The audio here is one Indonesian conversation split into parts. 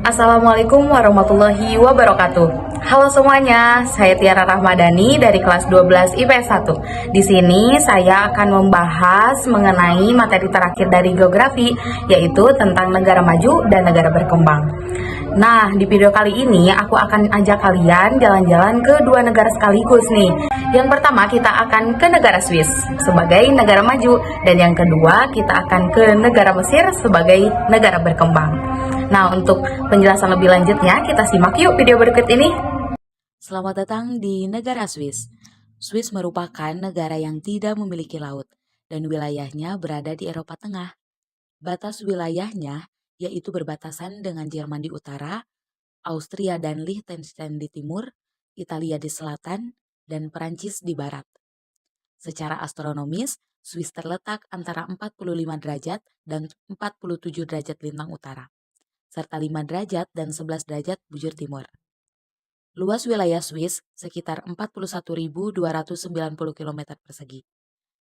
Assalamualaikum warahmatullahi wabarakatuh. Halo semuanya, saya Tiara Rahmadani dari kelas 12 IPS 1. Di sini saya akan membahas mengenai materi terakhir dari geografi, yaitu tentang negara maju dan negara berkembang. Nah, di video kali ini aku akan ajak kalian jalan-jalan ke dua negara sekaligus nih. Yang pertama kita akan ke negara Swiss sebagai negara maju, dan yang kedua kita akan ke negara Mesir sebagai negara berkembang. Nah, untuk penjelasan lebih lanjutnya, kita simak yuk video berikut ini. Selamat datang di negara Swiss. Swiss merupakan negara yang tidak memiliki laut dan wilayahnya berada di Eropa Tengah. Batas wilayahnya yaitu berbatasan dengan Jerman di utara, Austria dan Liechtenstein di timur, Italia di selatan, dan Perancis di barat. Secara astronomis, Swiss terletak antara 45 derajat dan 47 derajat lintang utara, serta 5 derajat dan 11 derajat bujur timur. Luas wilayah Swiss sekitar 41.290 km persegi,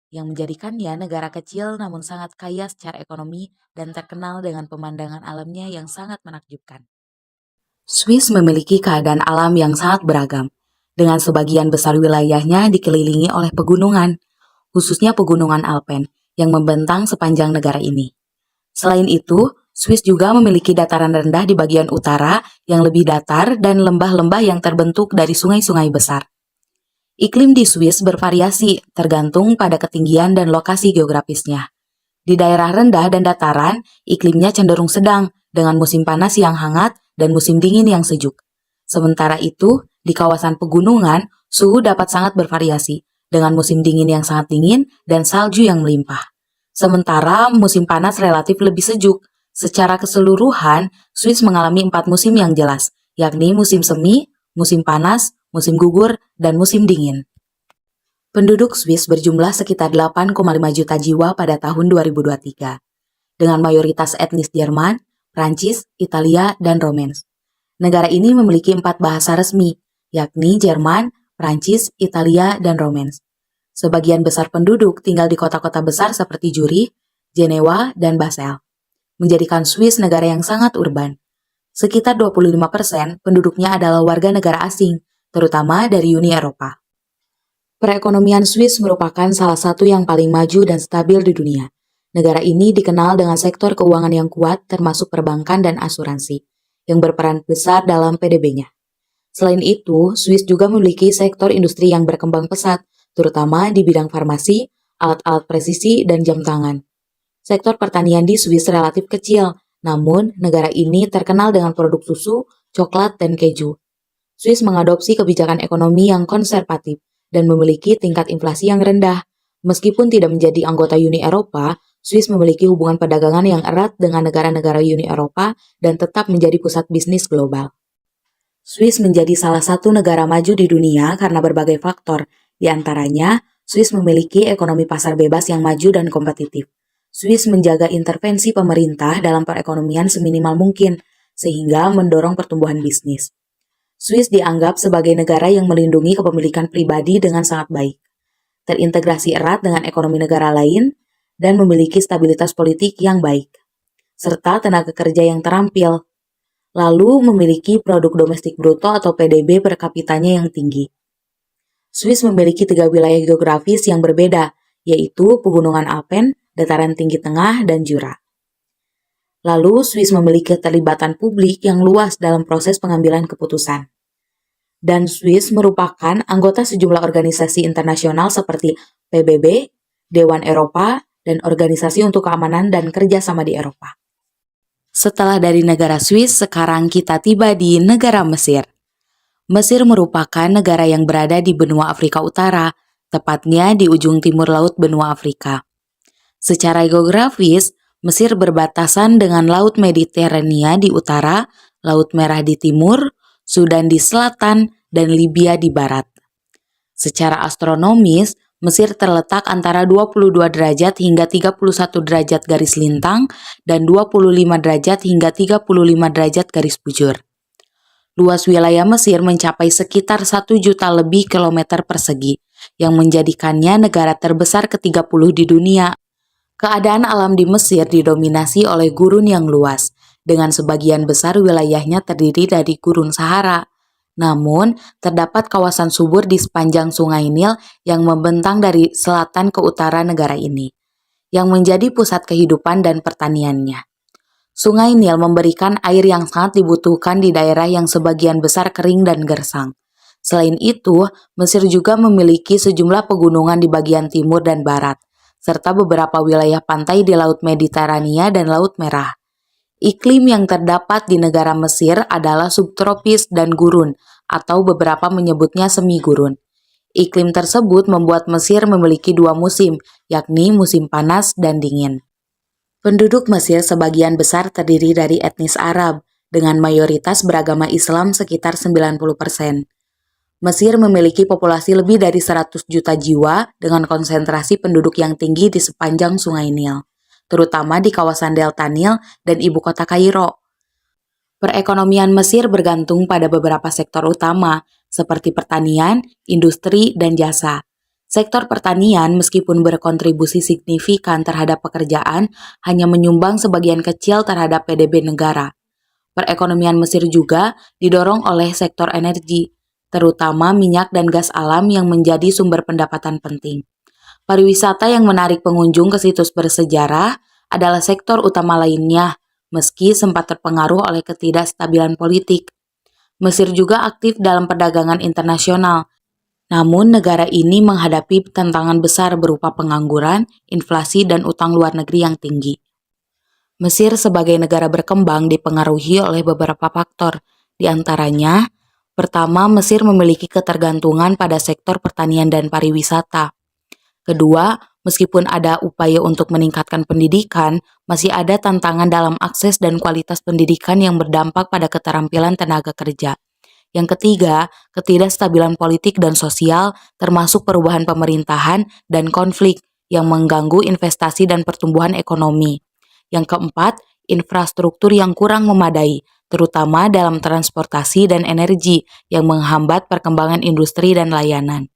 yang menjadikannya negara kecil namun sangat kaya secara ekonomi dan terkenal dengan pemandangan alamnya yang sangat menakjubkan. Swiss memiliki keadaan alam yang sangat beragam, dengan sebagian besar wilayahnya dikelilingi oleh pegunungan, khususnya pegunungan Alpen yang membentang sepanjang negara ini. Selain itu, Swiss juga memiliki dataran rendah di bagian utara yang lebih datar dan lembah-lembah yang terbentuk dari sungai-sungai besar. Iklim di Swiss bervariasi tergantung pada ketinggian dan lokasi geografisnya. Di daerah rendah dan dataran, iklimnya cenderung sedang dengan musim panas yang hangat dan musim dingin yang sejuk. Sementara itu, di kawasan pegunungan, suhu dapat sangat bervariasi dengan musim dingin yang sangat dingin dan salju yang melimpah. Sementara musim panas relatif lebih sejuk. Secara keseluruhan, Swiss mengalami 4 musim yang jelas, yakni musim semi, musim panas, musim gugur, dan musim dingin. Penduduk Swiss berjumlah sekitar 8,5 juta jiwa pada tahun 2023, dengan mayoritas etnis Jerman, Prancis, Italia, dan Romance. Negara ini memiliki 4 bahasa resmi, yakni Jerman, Prancis, Italia, dan Romance. Sebagian besar penduduk tinggal di kota-kota besar seperti Zurich, Jenewa, dan Basel, menjadikan Swiss negara yang sangat urban. Sekitar 25% penduduknya adalah warga negara asing, terutama dari Uni Eropa. Perekonomian Swiss merupakan salah satu yang paling maju dan stabil di dunia. Negara ini dikenal dengan sektor keuangan yang kuat termasuk perbankan dan asuransi, yang berperan besar dalam PDB-nya. Selain itu, Swiss juga memiliki sektor industri yang berkembang pesat, terutama di bidang farmasi, alat-alat presisi, dan jam tangan. Sektor pertanian di Swiss relatif kecil, namun negara ini terkenal dengan produk susu, coklat, dan keju. Swiss mengadopsi kebijakan ekonomi yang konservatif dan memiliki tingkat inflasi yang rendah. Meskipun tidak menjadi anggota Uni Eropa, Swiss memiliki hubungan perdagangan yang erat dengan negara-negara Uni Eropa dan tetap menjadi pusat bisnis global. Swiss menjadi salah satu negara maju di dunia karena berbagai faktor, di antaranya Swiss memiliki ekonomi pasar bebas yang maju dan kompetitif. Swiss menjaga intervensi pemerintah dalam perekonomian seminimal mungkin, sehingga mendorong pertumbuhan bisnis. Swiss dianggap sebagai negara yang melindungi kepemilikan pribadi dengan sangat baik, terintegrasi erat dengan ekonomi negara lain, dan memiliki stabilitas politik yang baik, serta tenaga kerja yang terampil, lalu memiliki produk domestik bruto atau PDB per kapitanya yang tinggi. Swiss memiliki 3 wilayah geografis yang berbeda, yaitu Pegunungan Alpen, Dataran Tinggi Tengah, dan Jura. Lalu, Swiss memiliki keterlibatan publik yang luas dalam proses pengambilan keputusan. Dan Swiss merupakan anggota sejumlah organisasi internasional seperti PBB, Dewan Eropa, dan Organisasi untuk Keamanan dan Kerjasama di Eropa. Setelah dari negara Swiss, sekarang kita tiba di negara Mesir. Mesir merupakan negara yang berada di benua Afrika Utara, tepatnya di ujung timur laut benua Afrika. Secara geografis, Mesir berbatasan dengan Laut Mediterania di utara, Laut Merah di timur, Sudan di selatan, dan Libya di barat. Secara astronomis, Mesir terletak antara 22 derajat hingga 31 derajat garis lintang dan 25 derajat hingga 35 derajat garis bujur. Luas wilayah Mesir mencapai sekitar 1 juta lebih kilometer persegi, yang menjadikannya negara terbesar ke-30 di dunia. Keadaan alam di Mesir didominasi oleh gurun yang luas, dengan sebagian besar wilayahnya terdiri dari gurun Sahara. Namun, terdapat kawasan subur di sepanjang Sungai Nil yang membentang dari selatan ke utara negara ini, yang menjadi pusat kehidupan dan pertaniannya. Sungai Nil memberikan air yang sangat dibutuhkan di daerah yang sebagian besar kering dan gersang. Selain itu, Mesir juga memiliki sejumlah pegunungan di bagian timur dan barat, serta beberapa wilayah pantai di Laut Mediterania dan Laut Merah. Iklim yang terdapat di negara Mesir adalah subtropis dan gurun, atau beberapa menyebutnya semi-gurun. Iklim tersebut membuat Mesir memiliki 2 musim, yakni musim panas dan dingin. Penduduk Mesir sebagian besar terdiri dari etnis Arab, dengan mayoritas beragama Islam sekitar 90%. Mesir memiliki populasi lebih dari 100 juta jiwa dengan konsentrasi penduduk yang tinggi di sepanjang Sungai Nil, terutama di kawasan Delta Nil dan ibu kota Kairo. Perekonomian Mesir bergantung pada beberapa sektor utama, seperti pertanian, industri, dan jasa. Sektor pertanian meskipun berkontribusi signifikan terhadap pekerjaan, hanya menyumbang sebagian kecil terhadap PDB negara. Perekonomian Mesir juga didorong oleh sektor energi, terutama minyak dan gas alam yang menjadi sumber pendapatan penting. Pariwisata yang menarik pengunjung ke situs bersejarah adalah sektor utama lainnya, meski sempat terpengaruh oleh ketidakstabilan politik. Mesir juga aktif dalam perdagangan internasional, namun negara ini menghadapi tantangan besar berupa pengangguran, inflasi, dan utang luar negeri yang tinggi. Mesir sebagai negara berkembang dipengaruhi oleh beberapa faktor, di antaranya, pertama, Mesir memiliki ketergantungan pada sektor pertanian dan pariwisata. Kedua, meskipun ada upaya untuk meningkatkan pendidikan, masih ada tantangan dalam akses dan kualitas pendidikan yang berdampak pada keterampilan tenaga kerja. Yang ketiga, ketidakstabilan politik dan sosial, termasuk perubahan pemerintahan dan konflik yang mengganggu investasi dan pertumbuhan ekonomi. Yang keempat, infrastruktur yang kurang memadai, terutama dalam transportasi dan energi yang menghambat perkembangan industri dan layanan.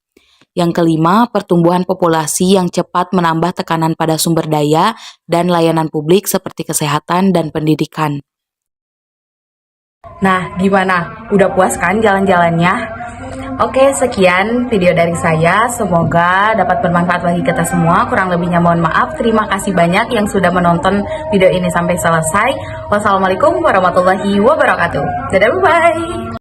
Yang kelima, pertumbuhan populasi yang cepat menambah tekanan pada sumber daya dan layanan publik seperti kesehatan dan pendidikan. Nah, gimana? Udah puas kan jalan-jalannya? Oke, sekian video dari saya. Semoga dapat bermanfaat bagi kita semua. Kurang lebihnya mohon maaf. Terima kasih banyak yang sudah menonton video ini sampai selesai. Wassalamualaikum warahmatullahi wabarakatuh. Dadah, bye-bye.